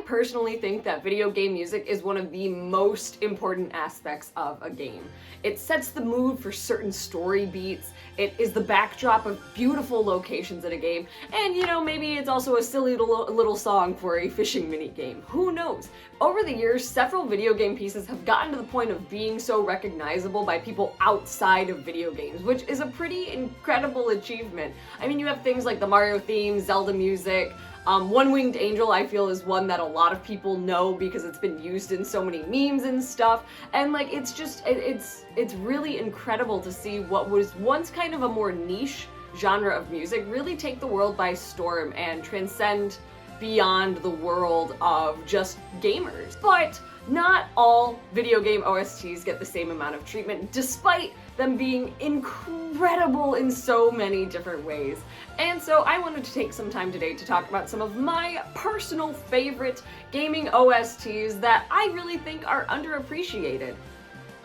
personally think that video game music is one of the most important aspects of a game. It sets the mood for certain story beats, it is the backdrop of beautiful locations in a game, and you know, maybe it's also a silly little song for a fishing mini game. Who knows? Over the years, several video game pieces have gotten to the point of being so recognizable by people outside of video games, which is a pretty incredible achievement. I mean, you have things like the Mario theme, Zelda music, One-Winged Angel I feel is one that a lot of people know because it's been used in so many memes and stuff, and like it's just, it's really incredible to see what was once kind of a more niche genre of music really take the world by storm and transcend beyond the world of just gamers. But not all video game OSTs get the same amount of treatment, despite them being incredible in so many different ways. And so I wanted to take some time today to talk about some of my personal favorite gaming OSTs that I really think are underappreciated.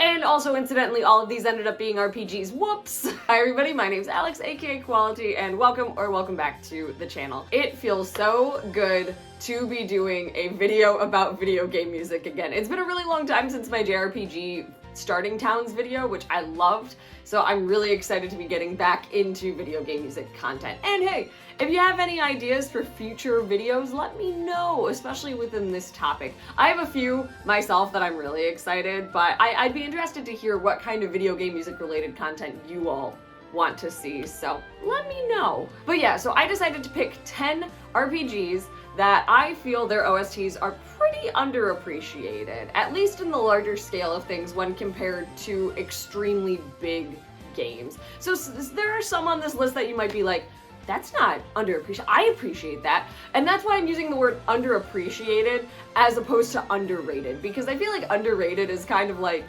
And also, incidentally, all of these ended up being RPGs. Whoops! Hi everybody, my name's Alex, aka Quality, and welcome back to the channel. It feels so good to be doing a video about video game music again. It's been a really long time since my JRPG Starting Towns video, which I loved, so I'm really excited to be getting back into video game music content. And hey, if you have any ideas for future videos, let me know, especially within this topic. I have a few myself that I'm really excited, but I'd be interested to hear what kind of video game music related content you all want to see, so let me know. But yeah, so I decided to pick 10 RPGs that I feel their OSTs are pretty underappreciated, at least in the larger scale of things when compared to extremely big games. So there are some on this list that you might be like, that's not underappreciated. I appreciate that. And that's why I'm using the word underappreciated as opposed to underrated, because I feel like underrated is kind of like,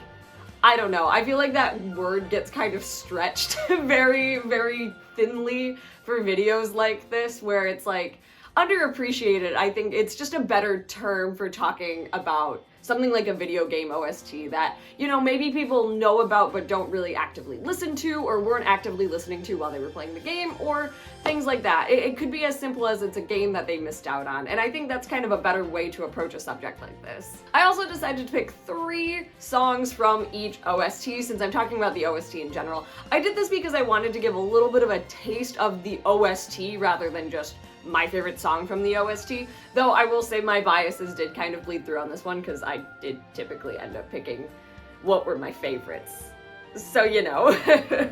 I don't know, I feel like that word gets kind of stretched very, very thinly for videos like this, where it's like, underappreciated, I think it's just a better term for talking about something like a video game OST that, you know, maybe people know about but don't really actively listen to, or weren't actively listening to while they were playing the game, or things like that. It could be as simple as it's a game that they missed out on, and I think that's kind of a better way to approach a subject like this. I also decided to pick 3 songs from each OST, since I'm talking about the OST in general. I did this because I wanted to give a little bit of a taste of the OST rather than just my favorite song from the OST, though I will say my biases did kind of bleed through on this one because I did typically end up picking what were my favorites. So you know.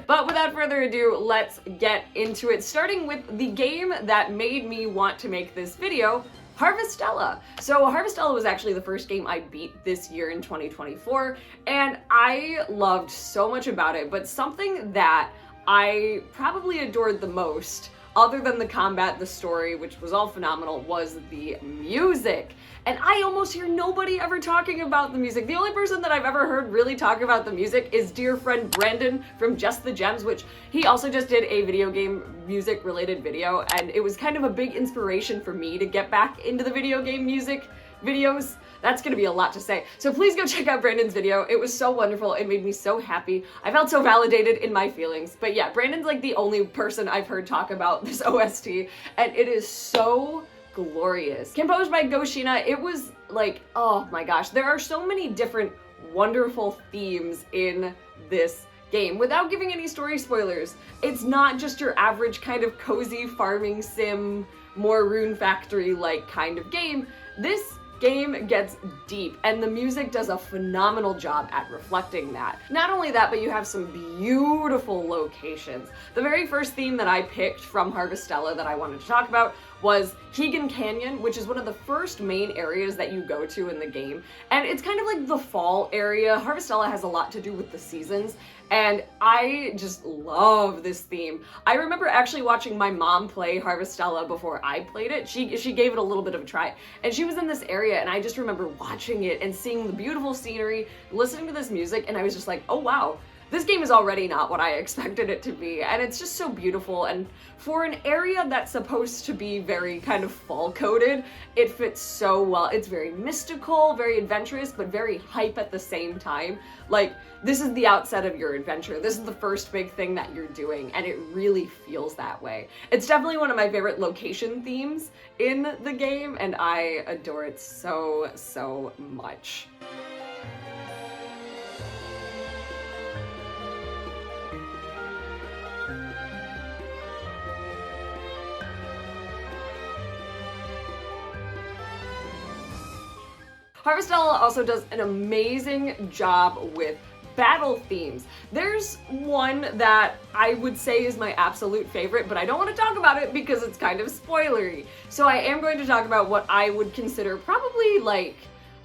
But without further ado, let's get into it, starting with the game that made me want to make this video, Harvestella. So Harvestella was actually the first game I beat this year in 2024, and I loved so much about it, but something that I probably adored the most, other than the combat, the story, which was all phenomenal, was the music. And I almost hear nobody ever talking about the music. The only person that I've ever heard really talk about the music is dear friend Brandon from Just the Gems, which he also just did a video game music related video, and it was kind of a big inspiration for me to get back into the video game music videos. That's gonna be a lot to say. So please go check out Brandon's video. It was so wonderful. It made me so happy. I felt so validated in my feelings. But yeah, Brandon's like the only person I've heard talk about this OST, and it is so glorious. Composed by Goshina, it was like, oh my gosh, there are so many different wonderful themes in this game. Without giving any story spoilers, it's not just your average kind of cozy farming sim, more Rune Factory-like kind of game. This game gets deep, and the music does a phenomenal job at reflecting that. Not only that, but you have some beautiful locations. The very first theme that I picked from Harvestella that I wanted to talk about was Hegan Canyon, which is one of the first main areas that you go to in the game. And it's kind of like the fall area. Harvestella has a lot to do with the seasons, and I just love this theme. I remember actually watching my mom play Harvestella before I played it. She gave it a little bit of a try, and she was in this area, and I just remember watching it and seeing the beautiful scenery, listening to this music, and I was just like, oh wow, this game is already not what I expected it to be, and it's just so beautiful, and for an area that's supposed to be very kind of fall-coded, it fits so well. It's very mystical, very adventurous, but very hype at the same time. Like, this is the outset of your adventure. This is the first big thing that you're doing, and it really feels that way. It's definitely one of my favorite location themes in the game, and I adore it so, so much. Harvestella also does an amazing job with battle themes. There's one that I would say is my absolute favorite, but I don't want to talk about it because it's kind of spoilery. So I am going to talk about what I would consider probably like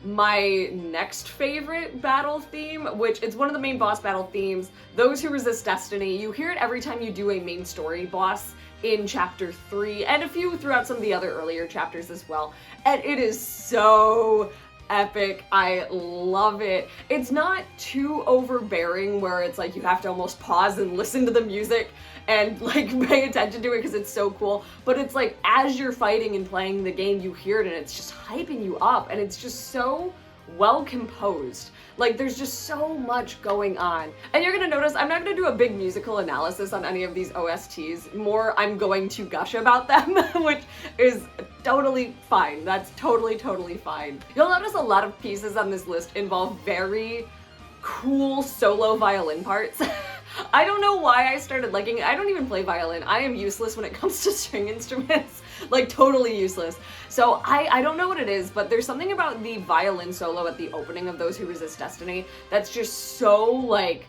my next favorite battle theme, which it's one of the main boss battle themes, Those Who Resist Destiny. You hear it every time you do a main story boss in chapter 3, and a few throughout some of the other earlier chapters as well. And it is so epic. I love it. It's not too overbearing where it's like you have to almost pause and listen to the music and like pay attention to it because it's so cool, but it's like as you're fighting and playing the game, you hear it and it's just hyping you up, and it's just so well composed. Like, there's just so much going on. And you're gonna notice I'm not gonna do a big musical analysis on any of these OSTs. More, I'm going to gush about them, which is totally fine. That's totally, totally fine. You'll notice a lot of pieces on this list involve very cool solo violin parts. I don't know why I started liking it. I don't even play violin. I am useless when it comes to string instruments. Like, totally useless. So I don't know what it is, but there's something about the violin solo at the opening of Those Who Resist Destiny that's just so like,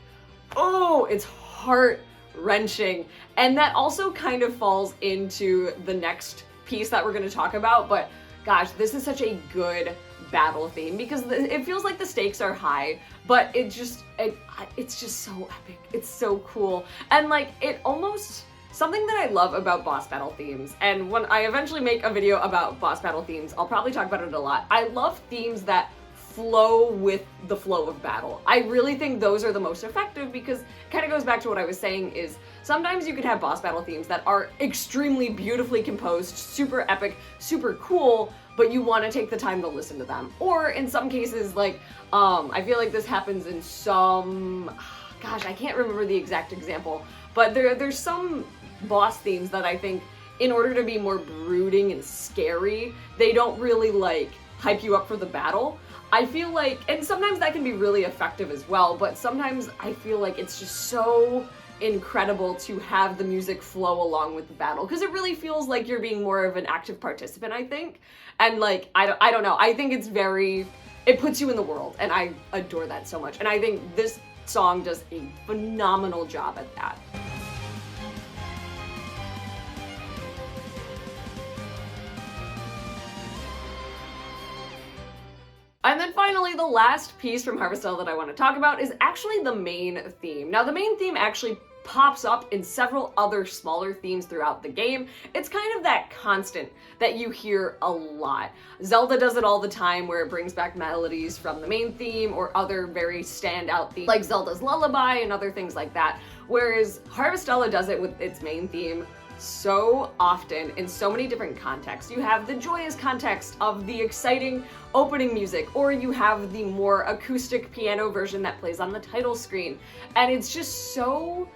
oh, it's heart-wrenching. And that also kind of falls into the next piece that we're going to talk about, but gosh, this is such a good battle theme because it feels like the stakes are high, but it's just so epic. It's so cool. And like, it almost, something that I love about boss battle themes, and when I eventually make a video about boss battle themes, I'll probably talk about it a lot. I love themes that flow with the flow of battle. I really think those are the most effective because it kind of goes back to what I was saying is sometimes you can have boss battle themes that are extremely beautifully composed, super epic, super cool, but you want to take the time to listen to them. Or in some cases, like, I feel like this happens in some, gosh, I can't remember the exact example, but there's some boss themes that I think in order to be more brooding and scary, they don't really like hype you up for the battle. I feel like, and sometimes that can be really effective as well, but sometimes I feel like it's just so incredible to have the music flow along with the battle because it really feels like you're being more of an active participant, I think. And like, I don't know, I think it's very, it puts you in the world, and I adore that so much. And I think this song does a phenomenal job at that. And then finally, the last piece from Harvestella that I want to talk about is actually the main theme. Now, the main theme actually pops up in several other smaller themes throughout the game. It's kind of that constant that you hear a lot. Zelda does it all the time where it brings back melodies from the main theme or other very standout themes like Zelda's Lullaby and other things like that. Whereas Harvestella does it with its main theme so often in so many different contexts. You have the joyous context of the exciting opening music, or you have the more acoustic piano version that plays on the title screen. And it's just so,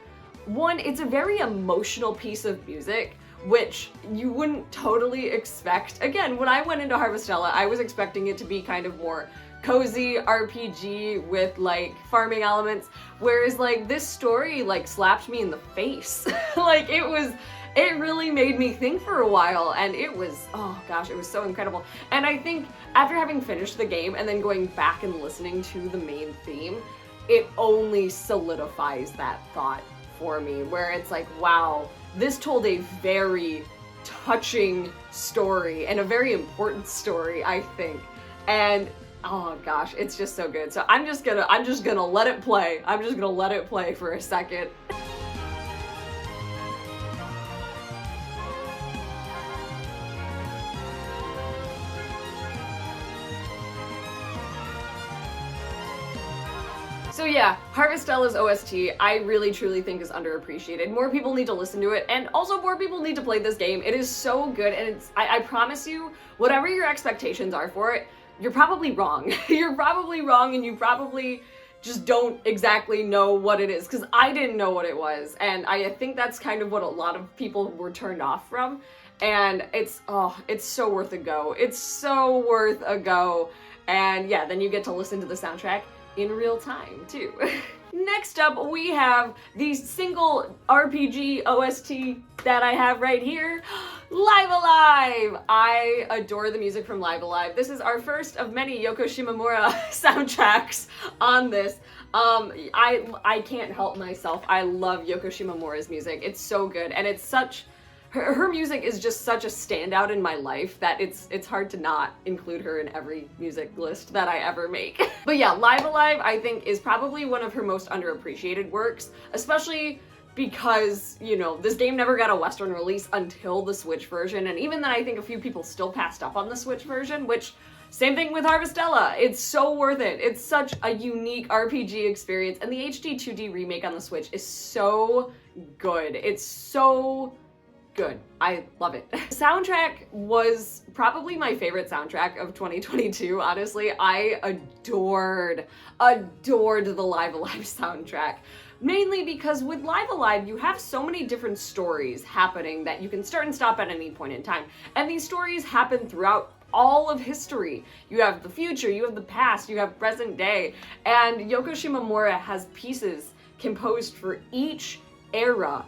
one, it's a very emotional piece of music, which you wouldn't totally expect. Again, when I went into Harvestella, I was expecting it to be kind of more cozy RPG with like farming elements, whereas like this story like slapped me in the face. Like it really made me think for a while, and it was, oh gosh, it was so incredible. And I think after having finished the game and then going back and listening to the main theme, it only solidifies that thought for me, where it's like, wow, this told a very touching story and a very important story, I think. And oh gosh, it's just so good. So I'm just gonna let it play. I'm just gonna let it play for a second. So yeah, Harvestella's OST, I really truly think is underappreciated. More people need to listen to it, and also more people need to play this game. It is so good, and I promise you, whatever your expectations are for it, you're probably wrong. You're probably wrong, and you probably just don't exactly know what it is, because I didn't know what it was, and I think that's kind of what a lot of people were turned off from, and it's so worth a go. It's so worth a go, and yeah, then you get to listen to the soundtrack in real time, too. Next up, we have the single RPG OST that I have right here, Live Alive! I adore the music from Live Alive. This is our first of many Yoko Shimomura soundtracks on this. I can't help myself. I love Yoko Shimomura's music. It's so good, and it's such... Her music is just such a standout in my life that it's hard to not include her in every music list that I ever make. But yeah, Live Alive, I think, is probably one of her most underappreciated works, especially because, you know, this game never got a Western release until the Switch version, and even then I think a few people still passed up on the Switch version, which, same thing with Harvestella. It's so worth it. It's such a unique RPG experience, and the HD 2D remake on the Switch is so good. It's so good. I love it. The soundtrack was probably my favorite soundtrack of 2022, honestly. I adored the Live Alive soundtrack. Mainly because with Live Alive, you have so many different stories happening that you can start and stop at any point in time. And these stories happen throughout all of history. You have the future, you have the past, you have present day, and Yoko Shimomura has pieces composed for each era.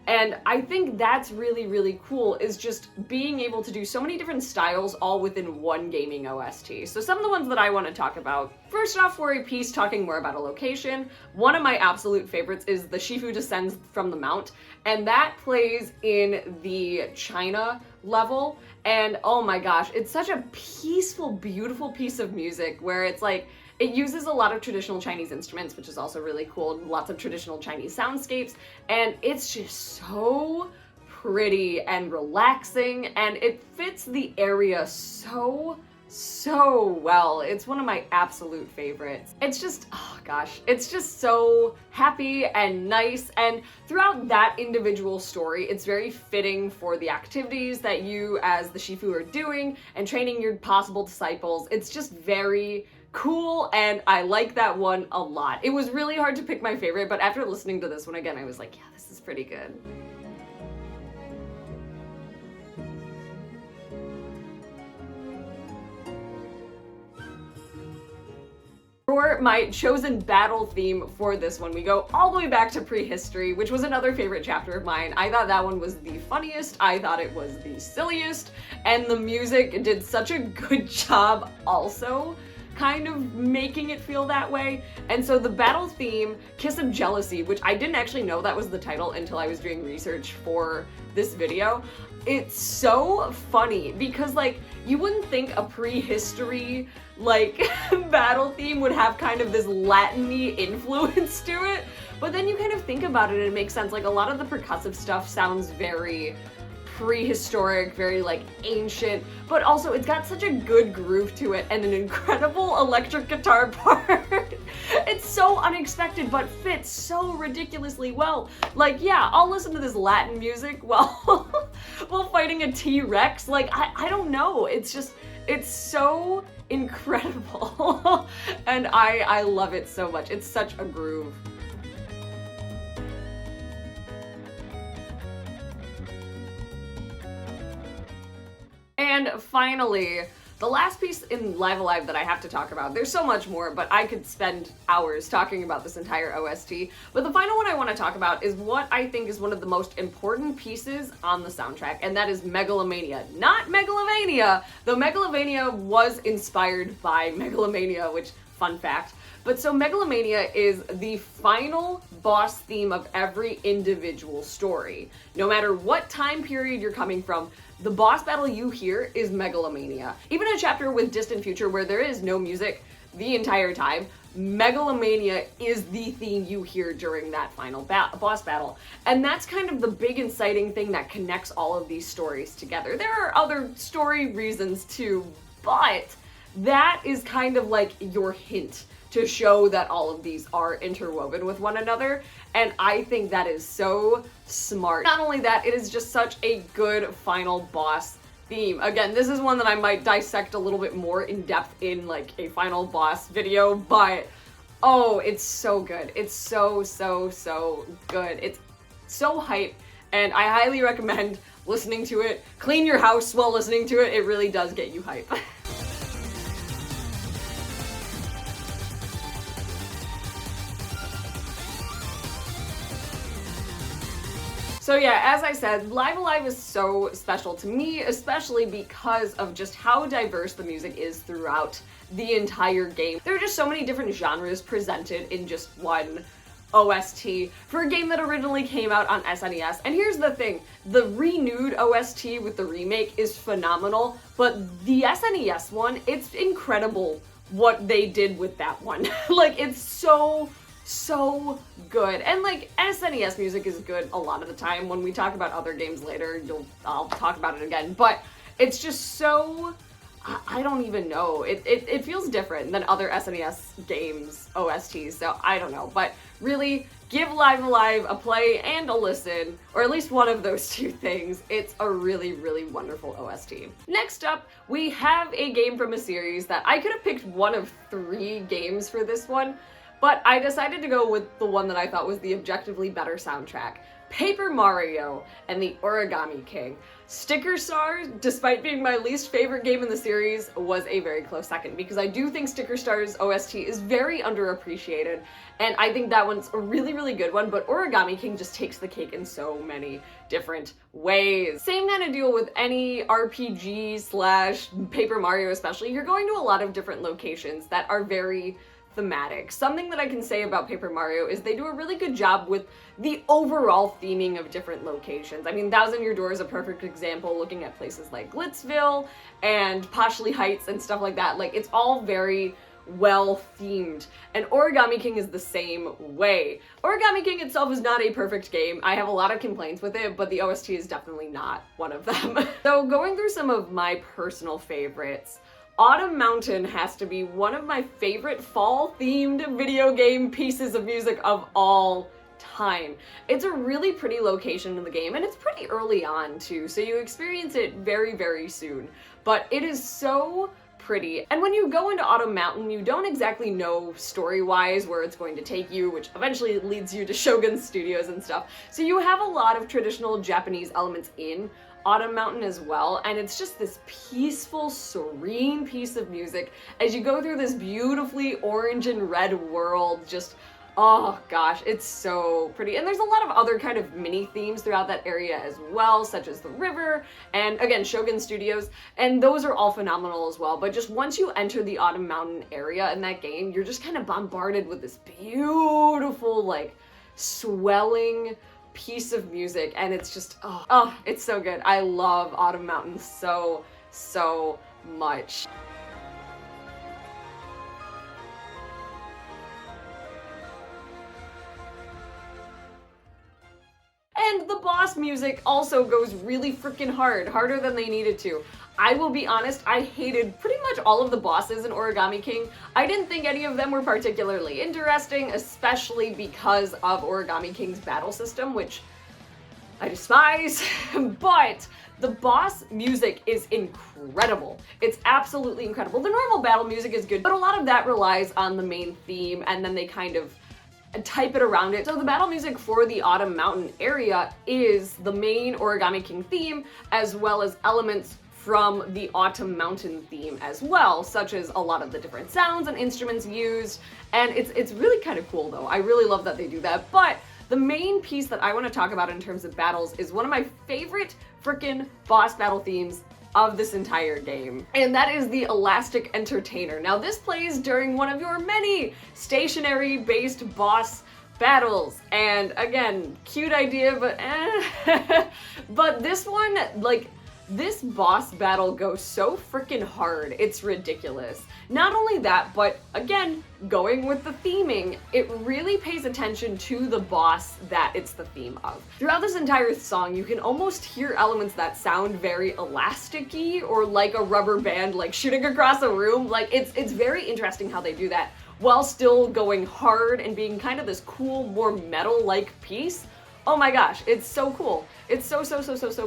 And I think that's really, really cool, is just being able to do so many different styles all within one gaming OST. So some of the ones that I want to talk about. First off, for a piece talking more about a location, one of my absolute favorites is The Shifu Descends from the Mount, and that plays in the China level, and oh my gosh, it's such a peaceful, beautiful piece of music where it's like, it uses a lot of traditional Chinese instruments, which is also really cool, lots of traditional Chinese soundscapes, and it's just so pretty and relaxing, and it fits the area so well. It's one of my absolute favorites. It's just, oh gosh, it's just so happy and nice, and throughout that individual story, it's very fitting for the activities that you as the Shifu are doing and training your possible disciples. It's just very cool, and I like that one a lot. It was really hard to pick my favorite, but after listening to this one again, I was like, yeah, this is pretty good. For my chosen battle theme for this one, we go all the way back to prehistory, which was another favorite chapter of mine. I thought that one was the funniest, I thought it was the silliest, and the music did such a good job also kind of making it feel that way. And so the battle theme, Kiss of Jealousy, which I didn't actually know that was the title until I was doing research for this video, it's so funny because, like, you wouldn't think a prehistory, like, battle theme would have kind of this Latin-y influence to it, but then you kind of think about it and it makes sense. Like, a lot of the percussive stuff sounds very prehistoric, very like ancient, but also it's got such a good groove to it and an incredible electric guitar part. It's so unexpected but fits so ridiculously well. Like, yeah, I'll listen to this Latin music while fighting a T-Rex. Like, I don't know, it's just, it's so incredible. And I love it so much. It's such a groove. And finally, the last piece in Live Alive that I have to talk about, there's so much more, but I could spend hours talking about this entire OST, but the final one I want to talk about is what I think is one of the most important pieces on the soundtrack, and that is Megalomania. Not Megalovania, though Megalovania was inspired by Megalomania, which, fun fact. But so Megalomania is the final boss theme of every individual story. No matter what time period you're coming from, the boss battle you hear is Megalomania. Even a chapter with Distant Future where there is no music the entire time, Megalomania is the theme you hear during that final boss battle. And that's kind of the big inciting thing that connects all of these stories together. There are other story reasons too, but that is kind of like your hint to show that all of these are interwoven with one another, and I think that is so smart. Not only that, it is just such a good final boss theme. Again, this is one that I might dissect a little bit more in depth in like a final boss video, but oh, it's so good. It's so good. It's so hype, and I highly recommend listening to it. Clean your house while listening to it. It really does get you hype. So yeah, as I said, Live Alive is so special to me, especially because of just how diverse the music is throughout the entire game. There are just so many different genres presented in just one OST for a game that originally came out on SNES. And here's the thing, the renewed OST with the remake is phenomenal, but the SNES one, it's incredible what they did with that one. Like, it's so good. And like, SNES music is good a lot of the time. When we talk about other games later, I'll talk about it again, but it's just so, I don't even know. It feels different than other SNES games OSTs, so I don't know. But really, give Live Alive a play and a listen, or at least one of those two things. It's a really wonderful OST. Next up, we have a game from a series that I could have picked one of 3 games for this one, but I decided to go with the one that I thought was the objectively better soundtrack. Paper Mario and the Origami King. Sticker Star, despite being my least favorite game in the series, was a very close second, because I do think Sticker Star's OST is very underappreciated, and I think that one's a really good one, but Origami King just takes the cake in so many different ways. Same kind of deal with any RPG slash Paper Mario especially. You're going to a lot of different locations that are very thematic. Something that I can say about Paper Mario is they do a really good job with the overall theming of different locations. I mean, Thousand Year Door is a perfect example, looking at places like Glitzville and Poshley Heights and stuff like that. Like, it's all very well themed, and Origami King is the same way. Origami King itself is not a perfect game. I have a lot of complaints with it, but the OST is definitely not one of them. So going through some of my personal favorites, Autumn Mountain has to be one of my favorite fall-themed video game pieces of music of all time. It's a really pretty location in the game, and it's pretty early on too, so you experience it very soon. But it is so pretty. And when you go into Autumn Mountain, you don't exactly know story-wise where it's going to take you, which eventually leads you to Shogun Studios and stuff. So you have a lot of traditional Japanese elements in Autumn Mountain as well, and it's just this peaceful, serene piece of music as you go through this beautifully orange and red world. Just, oh gosh, it's so pretty. And there's a lot of other kind of mini themes throughout that area as well, such as the river and, again, Shogun Studios, and those are all phenomenal as well. But just once you enter the Autumn Mountain area in that game, you're just kind of bombarded with this beautiful, like, swelling piece of music, and it's just, oh, it's so good. I love Autumn Mountain so much. And the boss music also goes really freaking hard, harder than they needed to. I will be honest, I hated pretty much all of the bosses in Origami King. I didn't think any of them were particularly interesting, especially because of Origami King's battle system, which I despise, but the boss music is incredible. It's absolutely incredible. The normal battle music is good, but a lot of that relies on the main theme, and then they kind of type it around it. So the battle music for the Autumn Mountain area is the main Origami King theme, as well as elements from the Autumn Mountain theme as well, such as a lot of the different sounds and instruments used, and it's really kind of cool though. I really love that they do that, but the main piece that I want to talk about in terms of battles is one of my favorite frickin' boss battle themes of this entire game, and that is the Elastic Entertainer. Now this plays during one of your many stationary-based boss battles, and again, cute idea, but but this one, like, this boss battle goes so freaking hard, it's ridiculous. Not only that, but again, going with the theming, it really pays attention to the boss that it's the theme of. Throughout this entire song, you can almost hear elements that sound very elasticy or like a rubber band like shooting across a room. Like, it's very interesting how they do that. while still going hard and being kind of this cool, more metal-like piece. Oh my gosh, it's so cool. It's so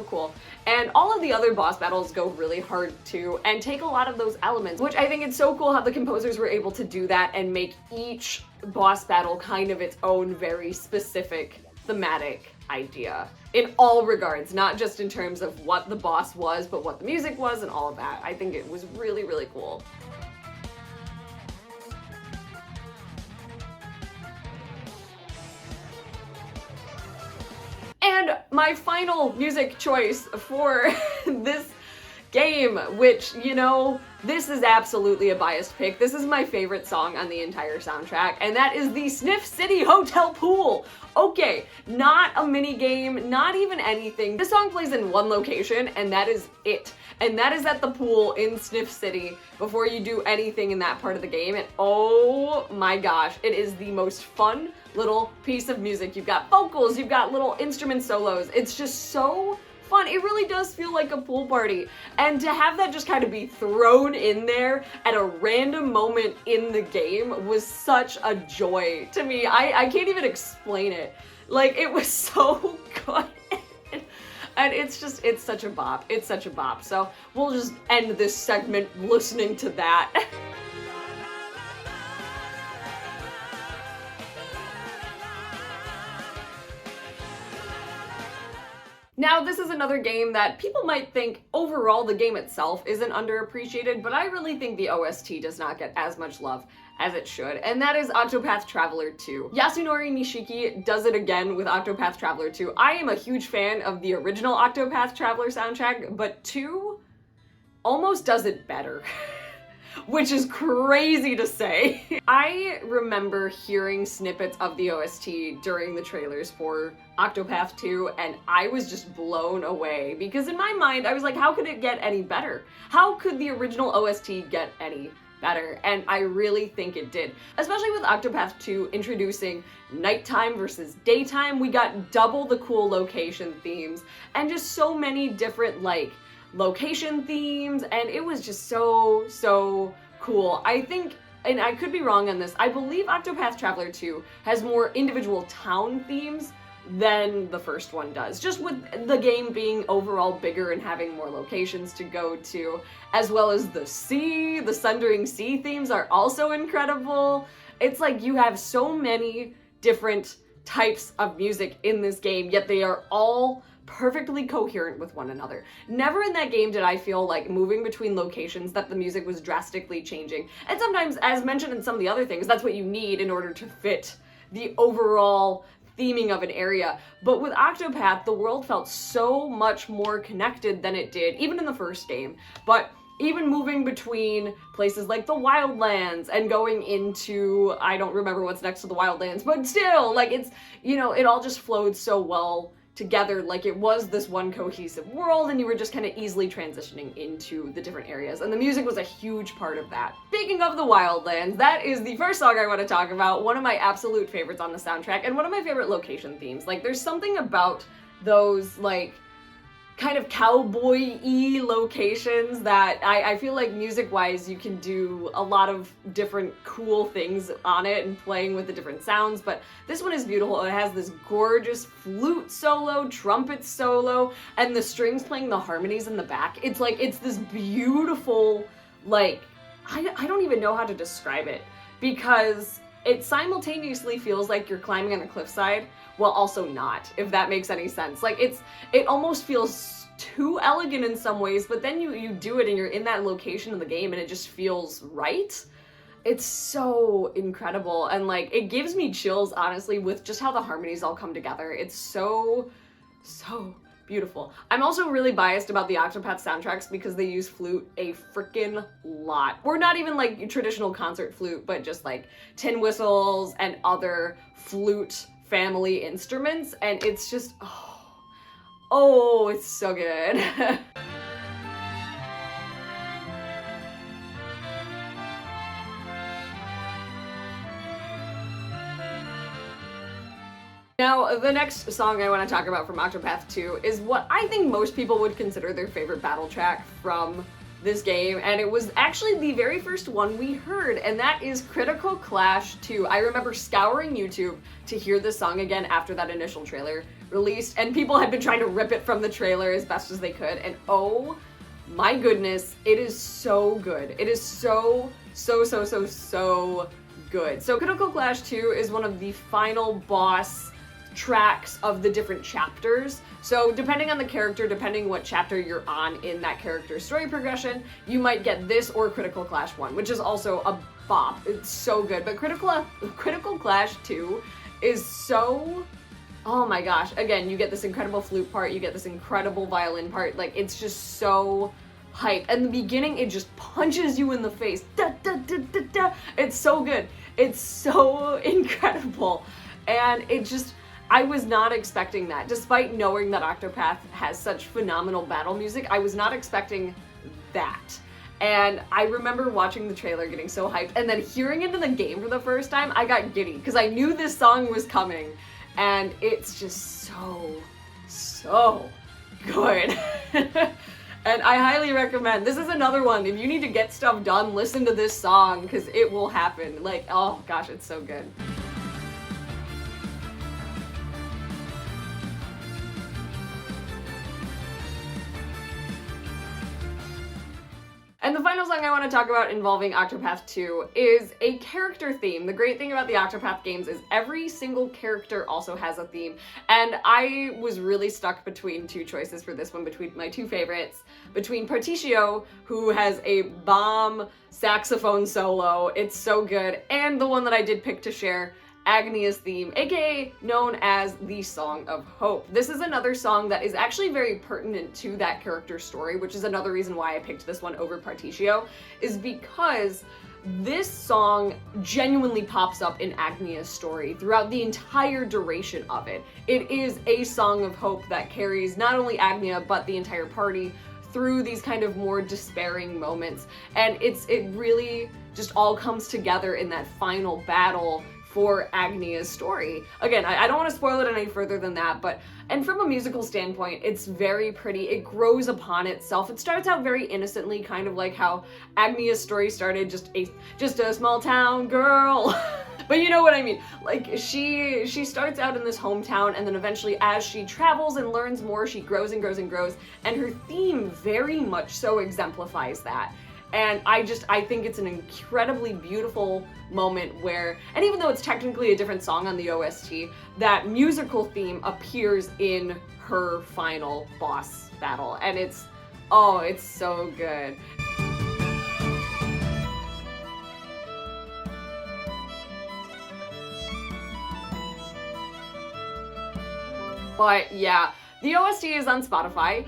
cool. And all of the other boss battles go really hard too, and take a lot of those elements, which I think it's so cool how the composers were able to do that and make each boss battle kind of its own very specific thematic idea in all regards, not just in terms of what the boss was, but what the music was and all of that. I think it was really, really cool. And my final music choice for this game, which, you know, this is absolutely a biased pick. This is my favorite song on the entire soundtrack, and that is the Sniff City Hotel Pool. Okay, not a mini game, not even anything. This song plays in one location, and that is it. And that is at the pool in Sniff City before you do anything in that part of the game. And oh my gosh, it is the most fun little piece of music. You've got vocals, you've got little instrument solos. It's just so fun. It really does feel like a pool party. And to have that just kind of be thrown in there at a random moment in the game was such a joy to me. I can't even explain it. Like, it was so good. And it's such a bop. It's such a bop. So we'll just end this segment listening to that. Now, this is another game that people might think overall the game itself isn't underappreciated, but I really think the OST does not get as much love as it should, and that is Octopath Traveler 2. Yasunori Nishiki does it again with Octopath Traveler 2. I am a huge fan of the original Octopath Traveler soundtrack, but 2 almost does it better. Which is crazy to say. I remember hearing snippets of the OST during the trailers for Octopath 2, and I was just blown away, because in my mind, I was like, how could it get any better? How could the original OST get any better? And I really think it did. Especially with Octopath 2 introducing nighttime versus daytime, we got double the cool location themes, and just so many different, like, location themes, and it was just so cool. I think, and I could be wrong on this, I believe Octopath Traveler 2 has more individual town themes than the first one does, just with the game being overall bigger and having more locations to go to, as well as the sea. The Sundering Sea themes are also incredible. It's like you have so many different types of music in this game, yet they are all perfectly coherent with one another. Never in that game did I feel like moving between locations that the music was drastically changing. And sometimes, as mentioned in some of the other things, that's what you need in order to fit the overall theming of an area. But with Octopath, the world felt so much more connected than it did, even in the first game. But even moving between places like the Wildlands and going into, I don't remember what's next to the Wildlands, but still, like, it's, you know, it all just flowed so well together, like it was this one cohesive world, and you were just kind of easily transitioning into the different areas, and the music was a huge part of that. Speaking of the Wildlands, that is the first song I want to talk about, one of my absolute favorites on the soundtrack, and one of my favorite location themes. Like, there's something about those, like, kind of cowboy-y locations that I feel like music-wise you can do a lot of different cool things on it and playing with the different sounds, but this one is beautiful. It has this gorgeous flute solo, trumpet solo, and the strings playing the harmonies in the back. It's like, it's this beautiful, like, I don't even know how to describe it, because it simultaneously feels like you're climbing on a cliffside while also not, if that makes any sense. Like, it almost feels too elegant in some ways, but then you do it and you're in that location of the game and it just feels right. It's so incredible, and like, it gives me chills, honestly, with just how the harmonies all come together. It's so beautiful. I'm also really biased about the Octopath soundtracks because they use flute a freaking lot. Or not even like traditional concert flute, but just like tin whistles and other flute family instruments, and it's just, oh, it's so good. Now, the next song I want to talk about from Octopath 2 is what I think most people would consider their favorite battle track from this game, and it was actually the very first one we heard, and that is Critical Clash 2. I remember scouring YouTube to hear this song again after that initial trailer released, and people had been trying to rip it from the trailer as best as they could, and oh my goodness, it is so good. It is so good. So Critical Clash 2 is one of the final boss tracks of the different chapters. So depending on the character, depending what chapter you're on in that character's story progression, you might get this or Critical Clash 1, which is also a bop. It's so good. But Critical Clash 2 is so, oh my gosh. Again, you get this incredible flute part, you get this incredible violin part. Like, it's just so hype. And the beginning, it just punches you in the face. Da, da, da, da, da. It's so good. It's so incredible. And it just, I was not expecting that. Despite knowing that Octopath has such phenomenal battle music, I was not expecting that. And I remember watching the trailer, getting so hyped, and then hearing it in the game for the first time, I got giddy, because I knew this song was coming, and it's just so good. And I highly recommend, this is another one, if you need to get stuff done, listen to this song, because it will happen. Like, oh gosh, it's so good. And the final song I want to talk about involving Octopath 2 is a character theme. The great thing about the Octopath games is every single character also has a theme, and I was really stuck between two choices for this one, between my two favorites, between Particio, who has a bomb saxophone solo, it's so good, and the one that I did pick to share, Agnia's theme, aka known as the Song of Hope. This is another song that is actually very pertinent to that character's story, which is another reason why I picked this one over Particio, is because this song genuinely pops up in Agnia's story throughout the entire duration of it. It is a song of hope that carries not only Agnia, but the entire party through these kind of more despairing moments. And it really just all comes together in that final battle for Agnia's story. Again, I don't want to spoil it any further than that, but, and from a musical standpoint, it's very pretty. It grows upon itself. It starts out very innocently, kind of like how Agnia's story started, just a small town girl. But you know what I mean. Like, she starts out in this hometown, and then eventually as she travels and learns more, she grows and grows and grows, and her theme very much so exemplifies that. And I think it's an incredibly beautiful moment where, and even though it's technically a different song on the OST, that musical theme appears in her final boss battle. And it's so good. But yeah, the OST is on Spotify.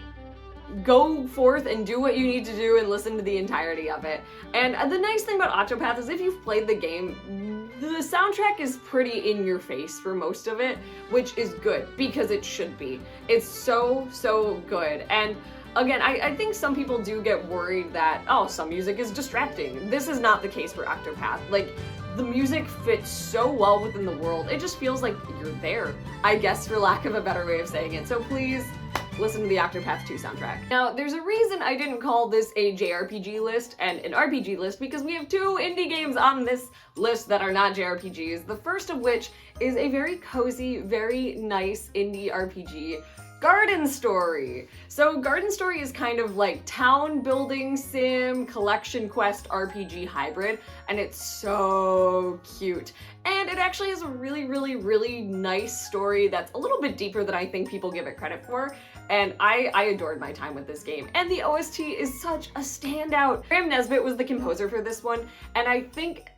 Go forth and do what you need to do and listen to the entirety of it. And the nice thing about Octopath is if you've played the game, the soundtrack is pretty in your face for most of it, which is good, because it should be. It's so good. And again, I think some people do get worried that, oh, some music is distracting. This is not the case for Octopath. Like, the music fits so well within the world, it just feels like you're there, I guess, for lack of a better way of saying it. So please, listen to the Octopath 2 soundtrack. Now, there's a reason I didn't call this a JRPG list and an RPG list, because we have two indie games on this list that are not JRPGs, the first of which is a very cozy, very nice indie RPG, Garden Story. So Garden Story is kind of like town building sim collection quest RPG hybrid, and it's so cute. And it actually has a really nice story that's a little bit deeper than I think people give it credit for. And I adored my time with this game. And the OST is such a standout. Graham Nesbitt was the composer for this one, and I think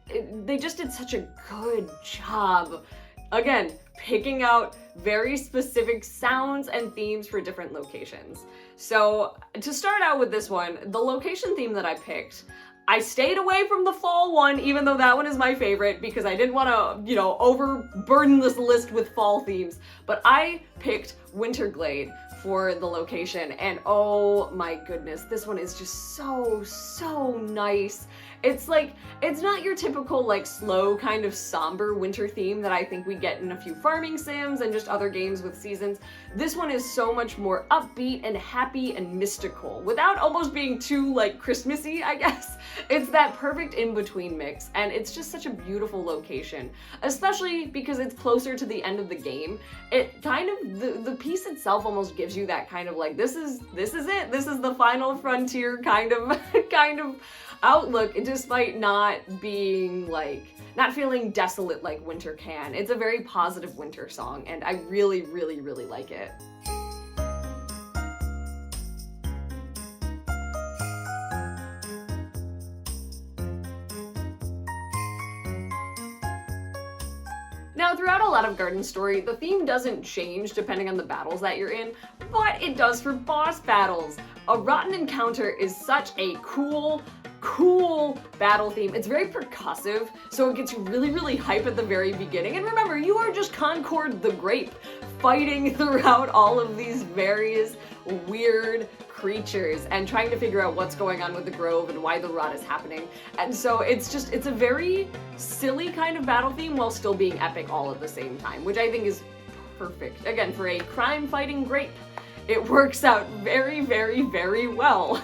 they just did such a good job. Again, picking out very specific sounds and themes for different locations. So to start out with this one, the location theme that I picked, I stayed away from the fall one, even though that one is my favorite, because I didn't want to, overburden this list with fall themes. But I picked Winterglade for the location, and oh my goodness, this one is just so nice. It's like, it's not your typical like slow kind of somber winter theme that I think we get in a few farming sims and just other games with seasons. This one is so much more upbeat and happy and mystical without almost being too like Christmassy, I guess. It's that perfect in-between mix, and it's just such a beautiful location, especially because it's closer to the end of the game. It kind of, the piece itself almost gives you that kind of like, this is it, this is the final frontier kind of outlook, despite not being like, not feeling desolate like winter can. It's a very positive winter song, and I really, really, really like it. Now, throughout a lot of Garden Story, the theme doesn't change depending on the battles that you're in, but it does for boss battles. A Rotten Encounter is such a cool battle theme. It's very percussive, so it gets you really, really hype at the very beginning. And remember, you are just Concord the Grape, fighting throughout all of these various weird creatures and trying to figure out what's going on with the grove and why the rot is happening. And so it's a very silly kind of battle theme while still being epic all at the same time, which I think is perfect. Again, for a crime-fighting grape, it works out very, very, very well.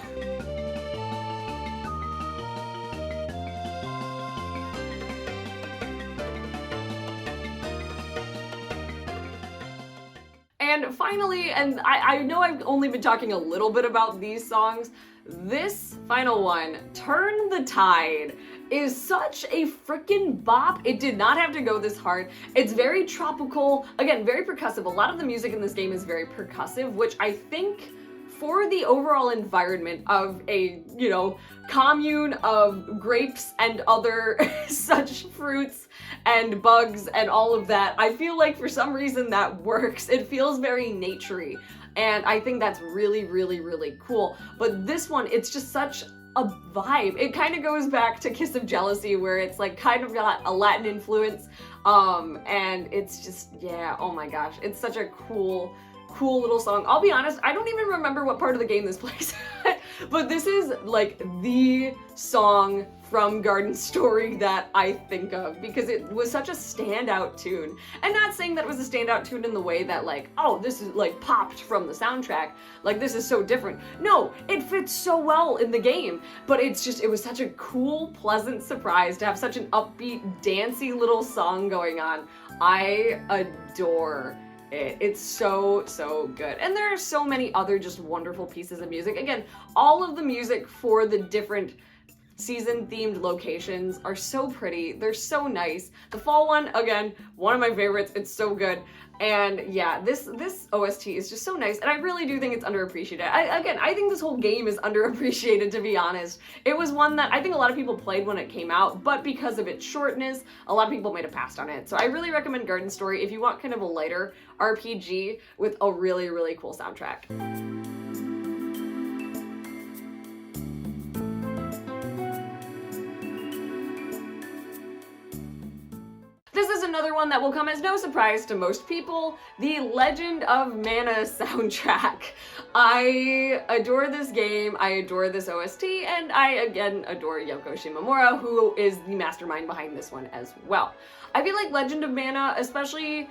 And finally, and I know I've only been talking a little bit about these songs, this final one, Turn the Tide, is such a freaking bop. It did not have to go this hard. It's very tropical, again, very percussive. A lot of the music in this game is very percussive, which I think for the overall environment of a, you know, commune of grapes and other such fruits and bugs and all of that, I feel like for some reason that works. It feels very naturey, and I think that's really, really, really cool. But this one, it's just such a vibe. It kind of goes back to Kiss of Jealousy, where it's like kind of got a Latin influence, and it's just, yeah, oh my gosh, it's such a cool little song. I'll be honest, I don't even remember what part of the game this plays at, but this is like the song from Garden Story that I think of because it was such a standout tune. And not saying that it was a standout tune in the way that like, oh, this is like popped from the soundtrack, like this is so different. No, it fits so well in the game, but it's just, it was such a cool, pleasant surprise to have such an upbeat, dancey little song going on. I adore it. It's so, so good. And there are so many other just wonderful pieces of music. Again, all of the music for the different season-themed locations are so pretty. They're so nice. The fall one, again, one of my favorites. It's so good. And yeah, this OST is just so nice, and I really do think it's underappreciated. I think this whole game is underappreciated, to be honest. It was one that I think a lot of people played when it came out, but because of its shortness, a lot of people might have passed on it. So I really recommend Garden Story if you want kind of a lighter RPG with a really, really cool soundtrack. This is another one that will come as no surprise to most people, the Legend of Mana soundtrack. I adore this game, I adore this OST, and I again adore Yoko Shimomura, who is the mastermind behind this one as well. I feel like Legend of Mana, especially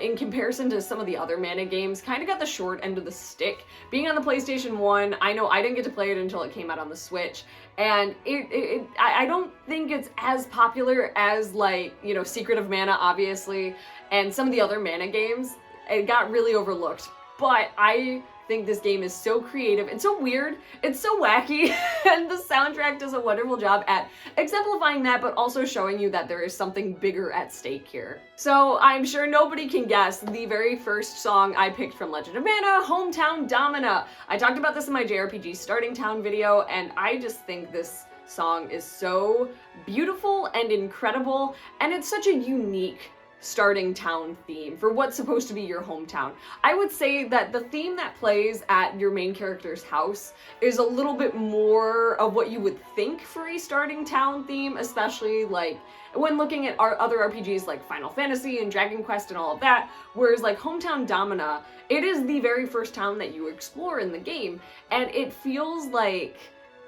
in comparison to some of the other Mana games, kind of got the short end of the stick. Being on the PlayStation 1, I know I didn't get to play it until it came out on the Switch, and I don't think it's as popular as, like, you know, Secret of Mana, obviously, and some of the other Mana games. It got really overlooked, but I think this game is so creative and so weird, it's so wacky, and the soundtrack does a wonderful job at exemplifying that, but also showing you that there is something bigger at stake here. So I'm sure nobody can guess the very first song I picked from Legend of Mana, Hometown Domina. I talked about this in my JRPG Starting Town video, and I just think this song is so beautiful and incredible, and it's such a unique starting town theme for what's supposed to be your hometown. I would say that the theme that plays at your main character's house is a little bit more of what you would think for a starting town theme, especially like when looking at our other RPGs like Final Fantasy and Dragon Quest and all of that, whereas like Hometown Domina, it is the very first town that you explore in the game, and it feels like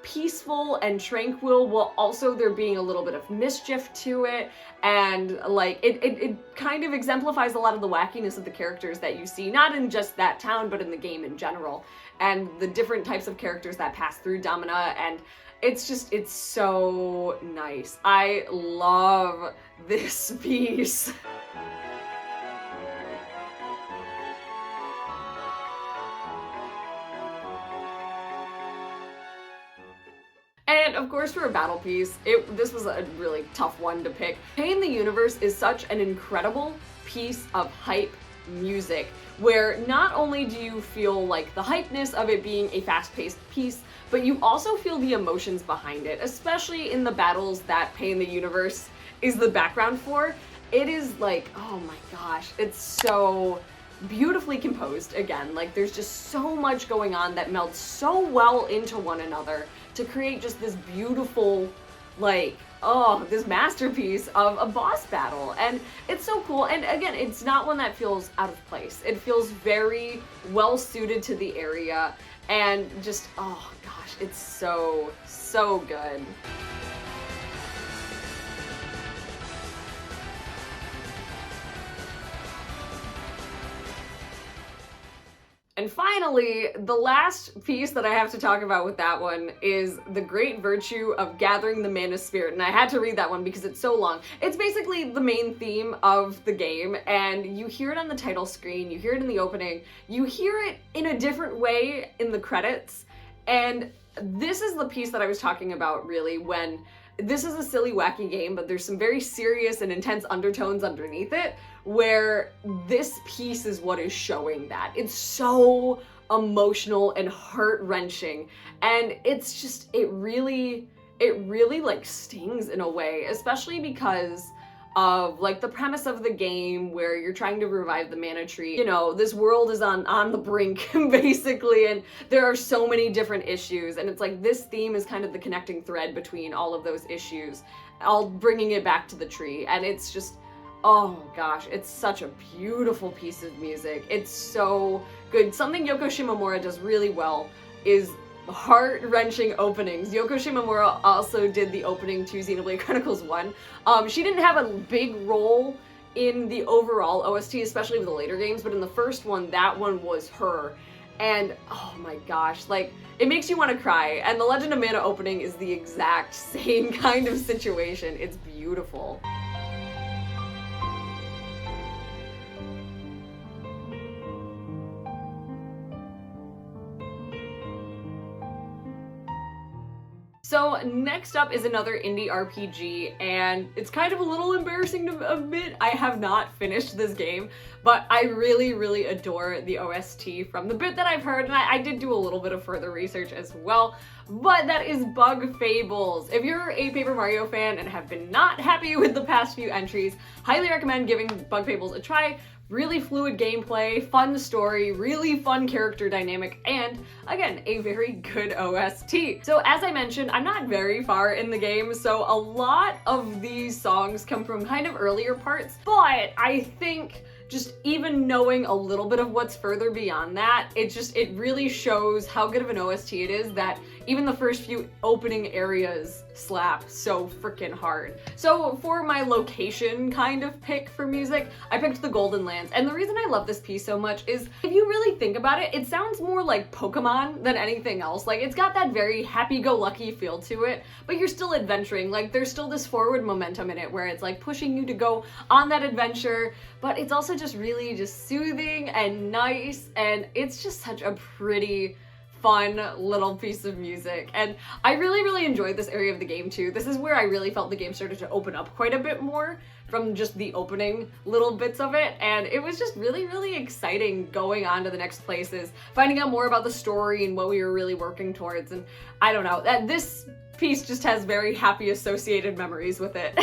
peaceful and tranquil while also there being a little bit of mischief to it, and like it kind of exemplifies a lot of the wackiness of the characters that you see, not in just that town but in the game in general, and the different types of characters that pass through Domina, and it's so nice. I love this piece. And of course, for a battle piece, this was a really tough one to pick. Pain the Universe is such an incredible piece of hype music, where not only do you feel like the hypeness of it being a fast-paced piece, but you also feel the emotions behind it, especially in the battles that Pain the Universe is the background for. It is like, oh my gosh, it's so beautifully composed again. Like, there's just so much going on that melts so well into one another to create just this beautiful, like, oh, this masterpiece of a boss battle. And it's so cool. And again, it's not one that feels out of place. It feels very well suited to the area, and just, oh gosh, it's so good. And finally, the last piece that I have to talk about with that one is the great virtue of gathering the Mana Spirit. And I had to read that one because it's so long. It's basically the main theme of the game, and you hear it on the title screen, you hear it in the opening, you hear it in a different way in the credits, and this is the piece that I was talking about, really, when this is a silly, wacky game, but there's some very serious and intense undertones underneath it, where this piece is what is showing that. It's so emotional and heart-wrenching, and it's just, it really like stings in a way, especially because of like the premise of the game where you're trying to revive the mana tree. You know, this world is on the brink basically, and there are so many different issues, and it's like this theme is kind of the connecting thread between all of those issues, all bringing it back to the tree. And it's just, oh gosh, it's such a beautiful piece of music. It's so good. Something Yoko Shimomura does really well is heart-wrenching openings. Yoko Shimomura also did the opening to Xenoblade Chronicles 1. She didn't have a big role in the overall OST, especially with the later games, but in the first one, that one was her. And oh my gosh, like, it makes you want to cry. And the Legend of Mana opening is the exact same kind of situation. It's beautiful. So next up is another indie RPG, and it's kind of a little embarrassing to admit I have not finished this game, but I really adore the OST from the bit that I've heard, and I did do a little bit of further research as well, but that is Bug Fables. If you're a Paper Mario fan and have been not happy with the past few entries, highly recommend giving Bug Fables a try. Really fluid gameplay, fun story, really fun character dynamic, and again, a very good OST. So as I mentioned, I'm not very far in the game, so a lot of these songs come from kind of earlier parts, but I think just even knowing a little bit of what's further beyond that, it really shows how good of an OST it is that even the first few opening areas slap so freaking hard. So for my location kind of pick for music, I picked the Golden Lands, and the reason I love this piece so much is if you really think about it, it sounds more like Pokemon than anything else. Like, it's got that very happy-go-lucky feel to it, but you're still adventuring. Like, there's still this forward momentum in it where it's like pushing you to go on that adventure, but it's also just really just soothing and nice, and it's just such a pretty, fun little piece of music. And I really enjoyed this area of the game too. This is where I really felt the game started to open up quite a bit more from just the opening little bits of it, and it was just really exciting going on to the next places, finding out more about the story and what we were really working towards. And I don't know, that this piece just has very happy associated memories with it.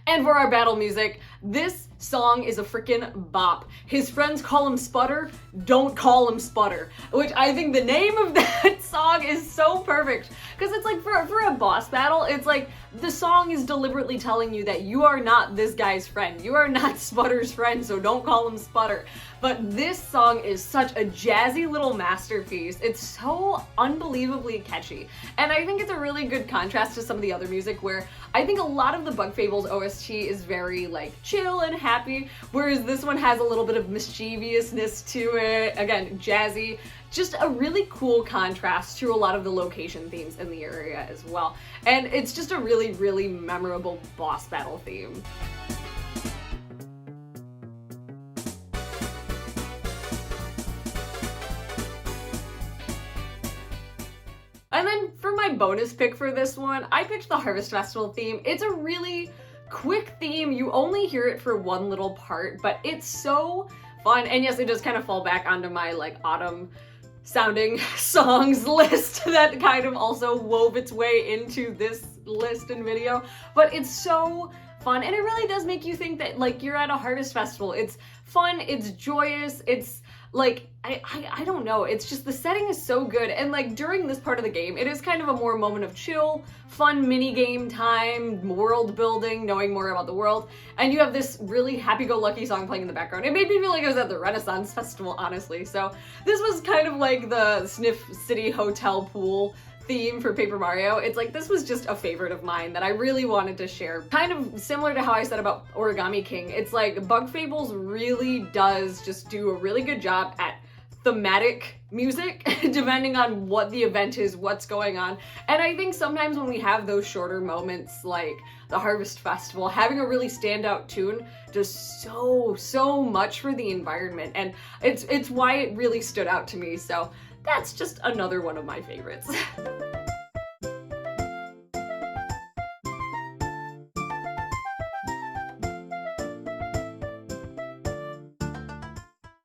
And for our battle music, this song is a freaking bop. His friends call him Sputter, don't call him Sputter, which I think the name of that song is so perfect, because it's like for a boss battle, it's like the song is deliberately telling you that you are not this guy's friend. You are not Sputter's friend, so don't call him Sputter. But this song is such a jazzy little masterpiece. It's so unbelievably catchy. And I think it's a really good contrast to some of the other music where I think a lot of the Bug Fables OST is very like chill and happy, whereas this one has a little bit of mischievousness to it. Again, jazzy. Just a really cool contrast to a lot of the location themes in the area as well. And it's just a really, really memorable boss battle theme. And then for my bonus pick for this one, I picked the Harvest Festival theme. It's a really quick theme. You only hear it for one little part, but it's so fun. And yes, it does kind of fall back onto my like autumn sounding songs list that kind of also wove its way into this list and video. But it's so fun, and it really does make you think that like you're at a harvest festival. It's fun, it's joyous, it's like, I don't know, it's just the setting is so good. And like during this part of the game, it is kind of a more moment of chill, fun mini game time, world building, knowing more about the world. And you have this really happy-go-lucky song playing in the background. It made me feel like I was at the Renaissance Festival, honestly. So this was kind of like the Sniff City Hotel pool theme for Paper Mario. It's like, this was just a favorite of mine that I really wanted to share. Kind of similar to how I said about Origami King. It's like Bug Fables really does just do a really good job at thematic music, depending on what the event is, what's going on. And I think sometimes when we have those shorter moments like the Harvest Festival, having a really standout tune does so much for the environment. And it's why it really stood out to me. So that's just another one of my favorites.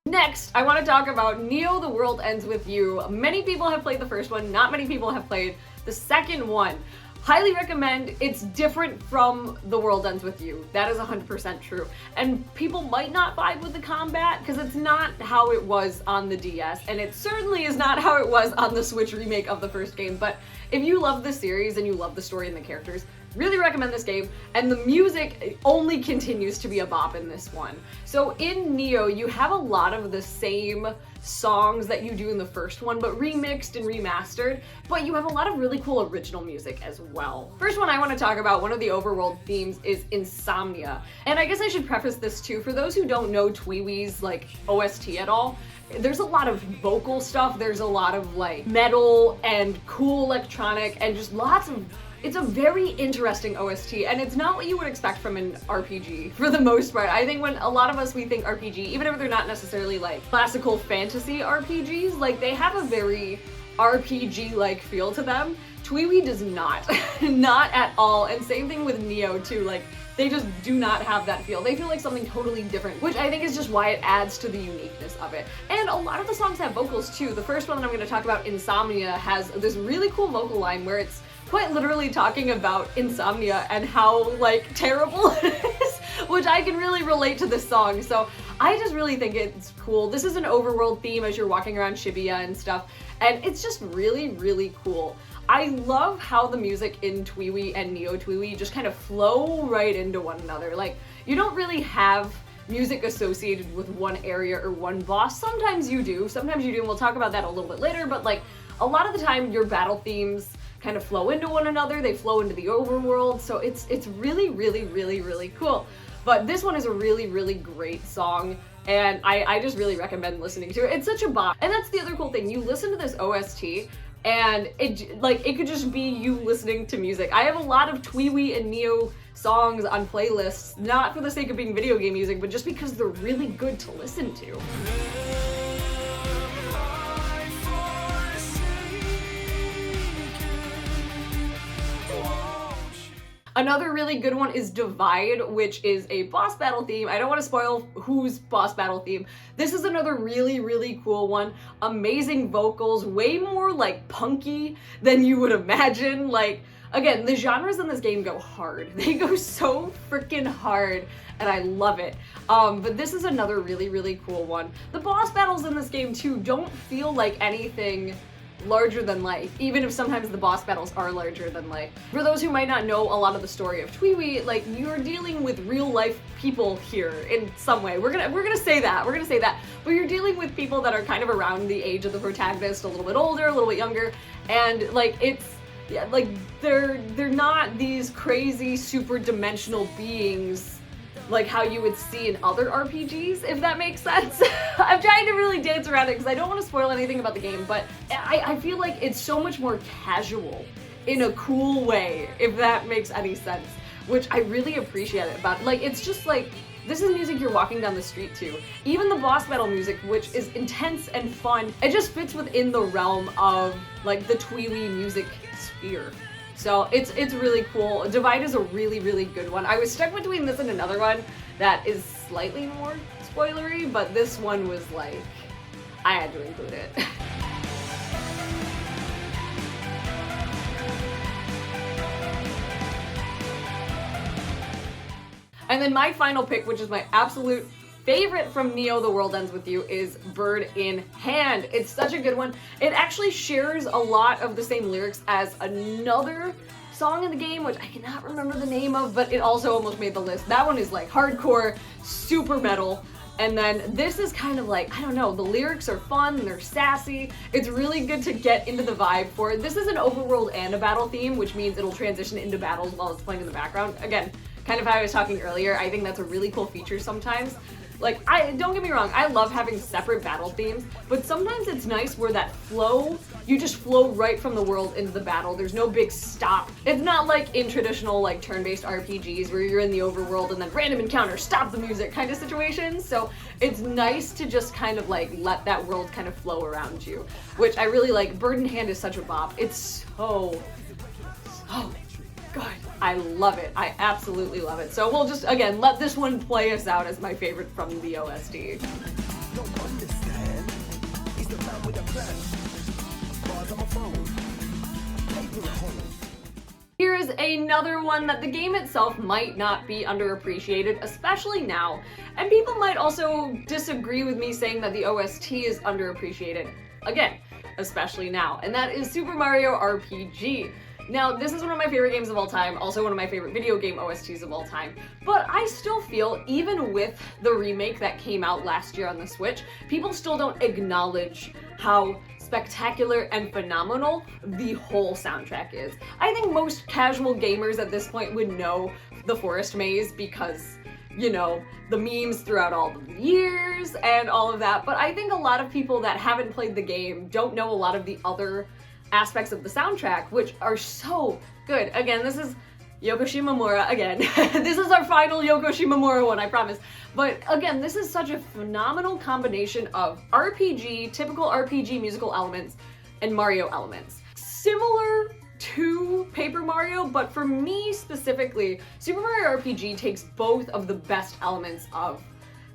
Next, I want to talk about Neo: The World Ends With You. Many people have played the first one, not many people have played the second one. Highly recommend. It's different from The World Ends With You. That is 100% true. And people might not vibe with the combat because it's not how it was on the DS, and it certainly is not how it was on the Switch remake of the first game. But if you love the series and you love the story and the characters, really recommend this game, and the music only continues to be a bop in this one. So in Neo, you have a lot of the same songs that you do in the first one, but remixed and remastered, but you have a lot of really cool original music as well. First one I want to talk about, one of the overworld themes, is Insomnia. And I guess I should preface this too, for those who don't know TWEWY's like OST at all, there's a lot of vocal stuff, there's a lot of like metal and cool electronic and just lots of, it's a very interesting OST, and it's not what you would expect from an RPG for the most part. I think when a lot of us, we think RPG, even if they're not necessarily like classical fantasy RPGs, like they have a very RPG-like feel to them. TWEWY does not, not at all. And same thing with Neo too, like they just do not have that feel. They feel like something totally different, which I think is just why it adds to the uniqueness of it. And a lot of the songs have vocals too. The first one that I'm gonna talk about, Insomnia, has this really cool vocal line where it's quite literally talking about insomnia and how like terrible it is, which I can really relate to this song. So I just really think it's cool. This is an overworld theme as you're walking around Shibuya and stuff, and it's just really, really cool. I love how the music in TWEWY and Neo TWEWY just kind of flow right into one another. Like, you don't really have music associated with one area or one boss. Sometimes you do, and we'll talk about that a little bit later, but like a lot of the time your battle themes kind of flow into one another, they flow into the overworld, so it's really, really, really, really cool. But this one is a really, really great song, and I just really recommend listening to it. It's such a bop. And that's the other cool thing, you listen to this OST, and it could just be you listening to music. I have a lot of TWEWY and Neo songs on playlists, not for the sake of being video game music, but just because they're really good to listen to. Another really good one is Divide, which is a boss battle theme. I don't want to spoil whose boss battle theme. This is another really, really cool one. Amazing vocals, way more like punky than you would imagine. Like, again, the genres in this game go hard. They go so freaking hard, and I love it. But this is another really, really cool one. The boss battles in this game too don't feel like anything larger than life, even if sometimes the boss battles are larger than life. For those who might not know a lot of the story of Twiwi, like, you're dealing with real life people here in some way. We're gonna say that, but you're dealing with people that are kind of around the age of the protagonist, a little bit older, a little bit younger, and like like they're not these crazy super dimensional beings like how you would see in other RPGs, if that makes sense. I'm trying to really dance around it because I don't want to spoil anything about the game, but I feel like it's so much more casual in a cool way, if that makes any sense, which I really appreciate it about. Like, it's just like, this is music you're walking down the street to. Even the boss battle music, which is intense and fun, it just fits within the realm of like the Twiwi music sphere. So it's really cool. Divide is a really, really good one. I was stuck between this and another one that is slightly more spoilery, but this one was like, I had to include it. And then my final pick, which is my absolute favorite from Neo The World Ends With You, is Bird in Hand. It's such a good one. It actually shares a lot of the same lyrics as another song in the game, which I cannot remember the name of, but it also almost made the list. That one is like hardcore, super metal. And then this is kind of like, I don't know, the lyrics are fun, they're sassy. It's really good to get into the vibe for it. This is an overworld and a battle theme, which means it'll transition into battles while it's playing in the background. Again, kind of how I was talking earlier, I think that's a really cool feature sometimes. Like, don't get me wrong, I love having separate battle themes, but sometimes it's nice where that flow, you just flow right from the world into the battle. There's no big stop. It's not like in traditional like turn-based RPGs where you're in the overworld and then random encounter, stop the music kind of situations. So it's nice to just kind of like let that world kind of flow around you, which I really like. Bird in Hand is such a bop. It's so good. I love it. I absolutely love it. So we'll just, again, let this one play us out as my favorite from the OST. Here is another one that the game itself might not be underappreciated, especially now. And people might also disagree with me saying that the OST is underappreciated. Again, especially now. And that is Super Mario RPG. Now, this is one of my favorite games of all time, also one of my favorite video game OSTs of all time, but I still feel, even with the remake that came out last year on the Switch, people still don't acknowledge how spectacular and phenomenal the whole soundtrack is. I think most casual gamers at this point would know the Forest Maze because, you know, the memes throughout all the years and all of that, but I think a lot of people that haven't played the game don't know a lot of the other aspects of the soundtrack, which are so good. Again, this is Yoko Shimomura again. This is our final Yoko Shimomura one, I promise. But again, this is such a phenomenal combination of RPG, typical RPG musical elements, and Mario elements. Similar to Paper Mario, but for me specifically, Super Mario RPG takes both of the best elements of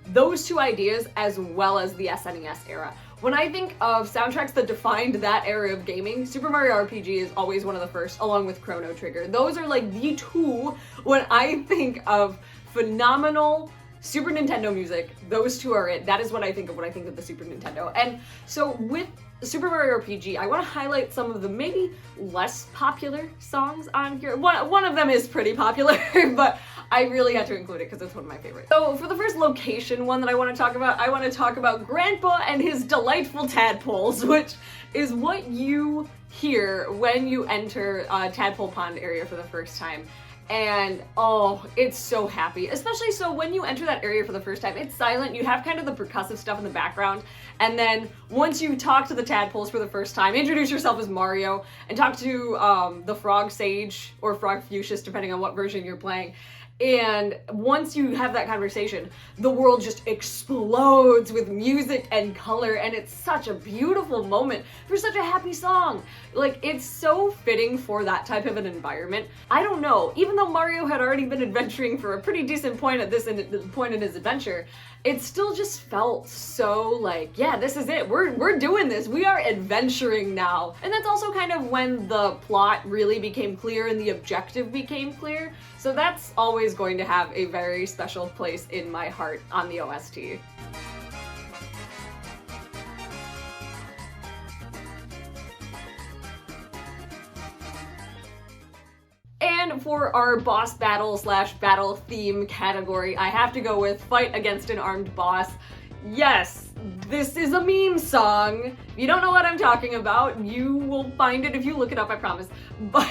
those two ideas as well as the SNES era. When I think of soundtracks that defined that era of gaming, Super Mario RPG is always one of the first, along with Chrono Trigger. Those are like the two when I think of phenomenal Super Nintendo music. Those two are it. That is what I think of when I think of the Super Nintendo. And so with Super Mario RPG, I want to highlight some of the maybe less popular songs on here. One of them is pretty popular, but I really had to include it because it's one of my favorites. So for the first location one that I want to talk about Grandpa and his delightful tadpoles, which is what you hear when you enter Tadpole Pond area for the first time. And oh, it's so happy. Especially so when you enter that area for the first time, it's silent, you have kind of the percussive stuff in the background, and then once you talk to the tadpoles for the first time, introduce yourself as Mario, and talk to the Frog Sage, or Frog Fuchsius, depending on what version you're playing, And once you have that conversation, the world just explodes with music and color, and it's such a beautiful moment for such a happy song. Like, it's so fitting for that type of an environment. I don't know, even though Mario had already been adventuring for a pretty decent point at this point in his adventure, it still just felt so like, yeah, this is it. We're doing this. We are adventuring now. And that's also kind of when the plot really became clear and the objective became clear. So that's always going to have a very special place in my heart on the OST. And for our boss battle / battle theme category, I have to go with Fight Against an Armed Boss. Yes, this is a meme song. If you don't know what I'm talking about, you will find it if you look it up, I promise. But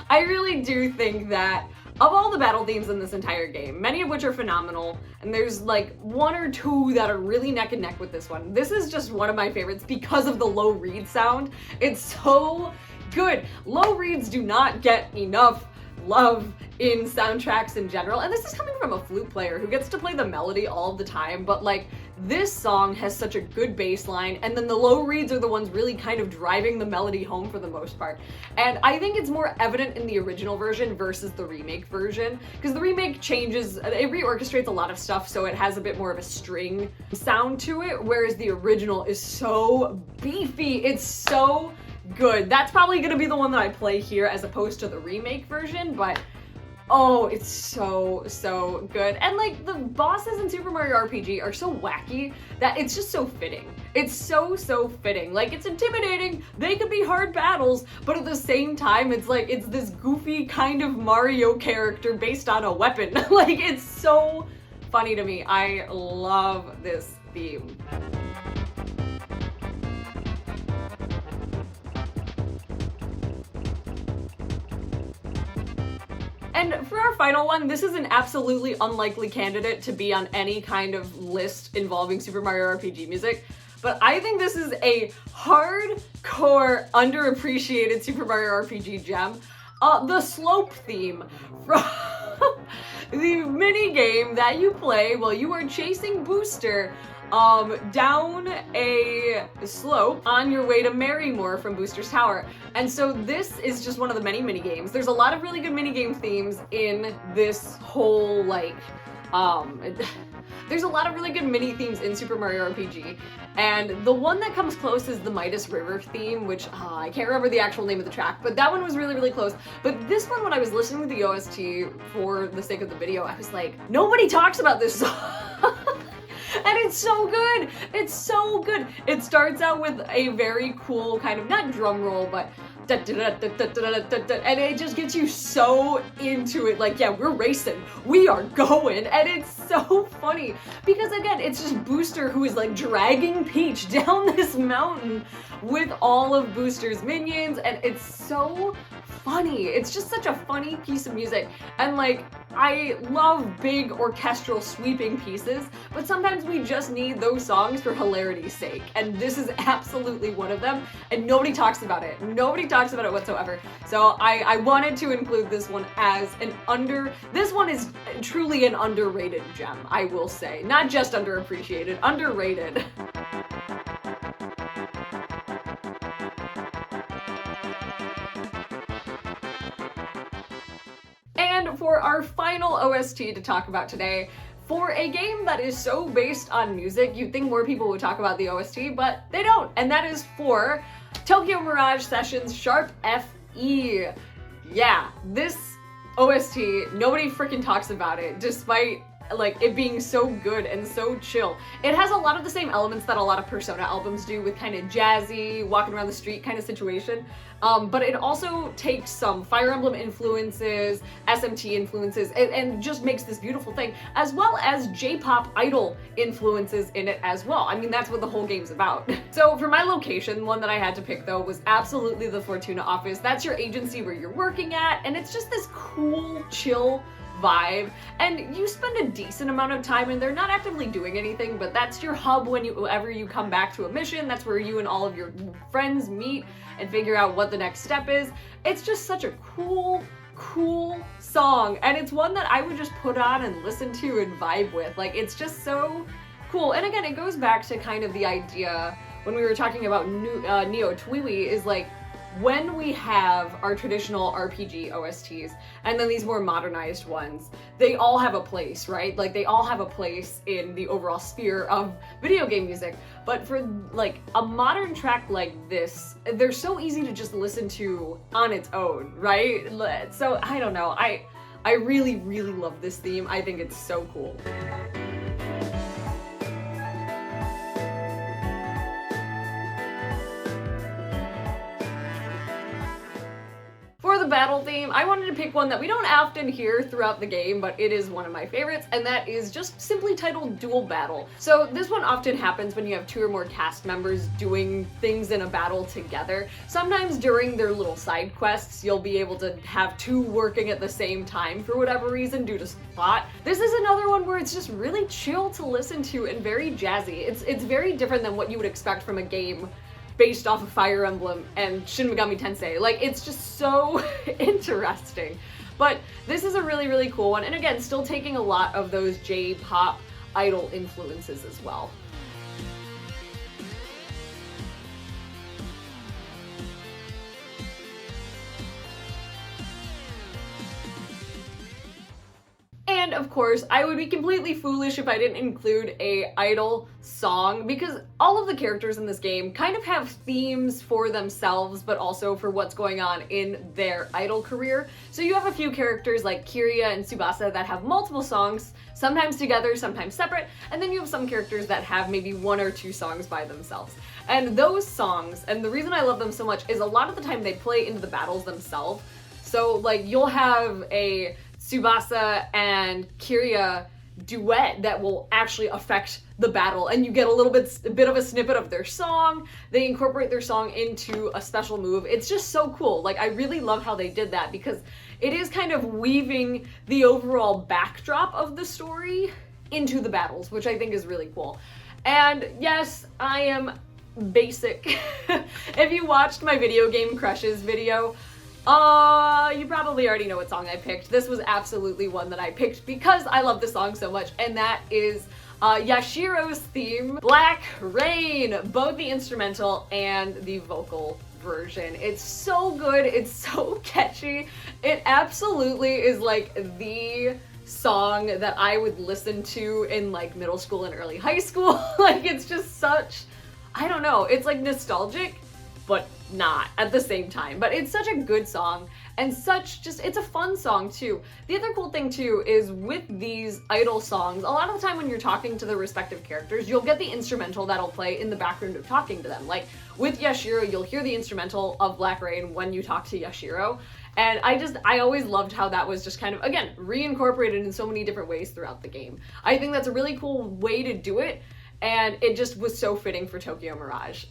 I really do think that of all the battle themes in this entire game, many of which are phenomenal, and there's like one or two that are really neck and neck with this one. This is just one of my favorites because of the low reed sound. It's so good. Low reeds do not get enough love in soundtracks in general, and this is coming from a flute player who gets to play the melody all the time, but like this song has such a good bass line, and then the low reeds are the ones really kind of driving the melody home for the most part. And I think it's more evident in the original version versus the remake version, because the remake changes, it reorchestrates a lot of stuff so it has a bit more of a string sound to it, whereas the original is so beefy. It's so good. That's probably gonna be the one that I play here as opposed to the remake version, but oh, it's so good. And like the bosses in Super Mario RPG are so wacky that it's just so fitting. It's so fitting. Like, it's intimidating, they could be hard battles, but at the same time it's like it's this goofy kind of Mario character based on a weapon. Like, it's so funny to me. I love this theme. And for our final one, this is an absolutely unlikely candidate to be on any kind of list involving Super Mario RPG music, but I think this is a hardcore, underappreciated Super Mario RPG gem. The slope theme from the mini game that you play while you are chasing Booster down a slope on your way to Marrymore from Booster's Tower. And so this is just one of the many mini games. There's a lot of really good mini game themes in this whole, like, there's a lot of really good mini themes in Super Mario RPG, and the one that comes close is the Midas River theme, which I can't remember the actual name of the track, but that one was really close. But this one, when I was listening to the OST for the sake of the video, I was like, nobody talks about this song. And it's so good! It's so good! It starts out with a very cool kind of, not drum roll, but and it just gets you so into it. Like, yeah, we're racing, we are going, and it's so funny because, again, it's just Booster who is like dragging Peach down this mountain with all of Booster's minions, and it's so funny. It's just such a funny piece of music, and like, I love big orchestral sweeping pieces, but sometimes we just need those songs for hilarity's sake, and this is absolutely one of them, and nobody talks about it. Nobody talks about it whatsoever. So I wanted to include this one as this one is truly an underrated gem, I will say. Not just underappreciated, underrated. And for our final OST to talk about today, for a game that is so based on music, you'd think more people would talk about the OST, but they don't. And that is for Tokyo Mirage Sessions Sharp FE. Yeah, this OST, nobody freaking talks about it, despite like it being so good and so chill. It has a lot of the same elements that a lot of Persona albums do, with kind of jazzy, walking around the street kind of situation. But it also takes some Fire Emblem influences, SMT influences, and just makes this beautiful thing, as well as J-pop idol influences in it as well. I mean, that's what the whole game's about. So for my location, one that I had to pick though was absolutely the Fortuna office. That's your agency where you're working at, and it's just this cool, chill vibe, and you spend a decent amount of time in there not actively doing anything, but that's your hub whenever you come back to a mission. That's where you and all of your friends meet and figure out what the next step is. It's just such a cool cool song, and it's one that I would just put on and listen to and vibe with. Like, it's just so cool. And again, it goes back to kind of the idea when we were talking about Neo Twiwi, is like, when we have our traditional RPG OSTs and then these more modernized ones, they all have a place, right? Like, they all have a place in the overall sphere of video game music. But for like a modern track like this, they're so easy to just listen to on its own, right? So I don't know, I really, really love this theme. I think it's so cool. For the battle theme, I wanted to pick one that we don't often hear throughout the game, but it is one of my favorites, and that is just simply titled Dual Battle. So this one often happens when you have 2 or more cast members doing things in a battle together. Sometimes during their little side quests, you'll be able to have 2 working at the same time for whatever reason due to plot. This is another one where it's just really chill to listen to and very jazzy. It's very different than what you would expect from a game based off of Fire Emblem and Shin Megami Tensei. Like, it's just so interesting. But this is a really, really cool one, and again, still taking a lot of those J-pop idol influences as well. And of course, I would be completely foolish if I didn't include a idol song, because all of the characters in this game kind of have themes for themselves, but also for what's going on in their idol career. So you have a few characters like Kiria and Tsubasa that have multiple songs, sometimes together, sometimes separate, and then you have some characters that have maybe 1 or 2 songs by themselves. And those songs, and the reason I love them so much, is a lot of the time they play into the battles themselves. So like, you'll have a Tsubasa and Kiria duet that will actually affect the battle, and you get a bit of a snippet of their song. They incorporate their song into a special move. It's just so cool. Like, I really love how they did that, because it is kind of weaving the overall backdrop of the story into the battles, which I think is really cool. And yes, I am basic. If you watched my video game crushes video, you probably already know what song I picked. This was absolutely one that I picked because I love the song so much, and that is Yashiro's theme, Black Rain, both the instrumental and the vocal version. It's so good, it's so catchy. It absolutely is like the song that I would listen to in like middle school and early high school. Like, it's just such, I don't know, it's like nostalgic, but not at the same time. But it's such a good song, and it's a fun song too. The other cool thing too is with these idol songs, a lot of the time when you're talking to the respective characters, you'll get the instrumental that'll play in the background of talking to them. Like with Yashiro, you'll hear the instrumental of Black Rain when you talk to Yashiro. And I always loved how that was just kind of, again, reincorporated in so many different ways throughout the game. I think that's a really cool way to do it, and it just was so fitting for Tokyo Mirage.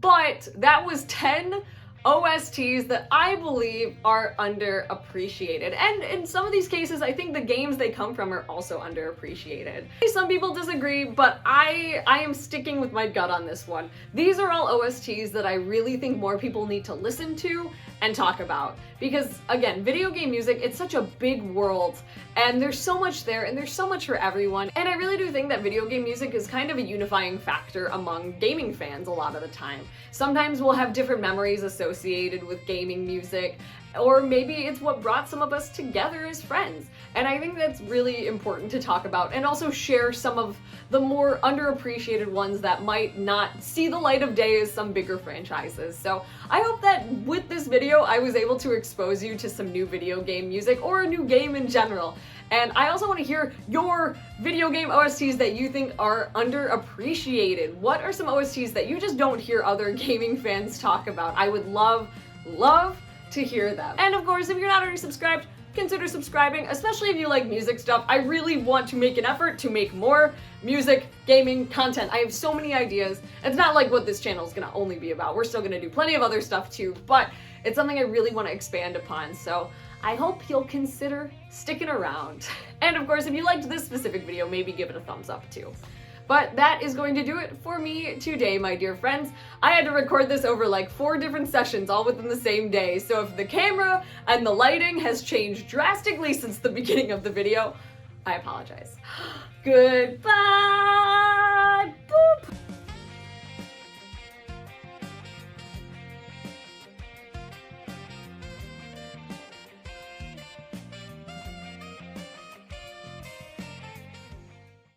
But that was 10 OSTs that I believe are underappreciated. And in some of these cases, I think the games they come from are also underappreciated. Some people disagree, but I am sticking with my gut on this one. These are all OSTs that I really think more people need to listen to and talk about. Because again, video game music, it's such a big world, and there's so much there, and there's so much for everyone. And I really do think that video game music is kind of a unifying factor among gaming fans a lot of the time. Sometimes we'll have different memories associated with gaming music, or maybe it's what brought some of us together as friends. And I think that's really important to talk about, and also share some of the more underappreciated ones that might not see the light of day as some bigger franchises. So I hope that with this video, I was able to expose you to some new video game music, or a new game in general. And I also want to hear your video game OSTs that you think are underappreciated. What are some OSTs that you just don't hear other gaming fans talk about? I would love to hear them. And of course, if you're not already subscribed, consider subscribing, especially if you like music stuff. I really want to make an effort to make more music gaming content. I have so many ideas. It's not like what this channel is gonna only be about. We're still gonna do plenty of other stuff too, but it's something I really want to expand upon. So I hope you'll consider sticking around. And of course, if you liked this specific video, maybe give it a thumbs up too. But that is going to do it for me today, my dear friends. I had to record this over like 4 different sessions all within the same day, so if the camera and the lighting has changed drastically since the beginning of the video, I apologize. Goodbye! Boop!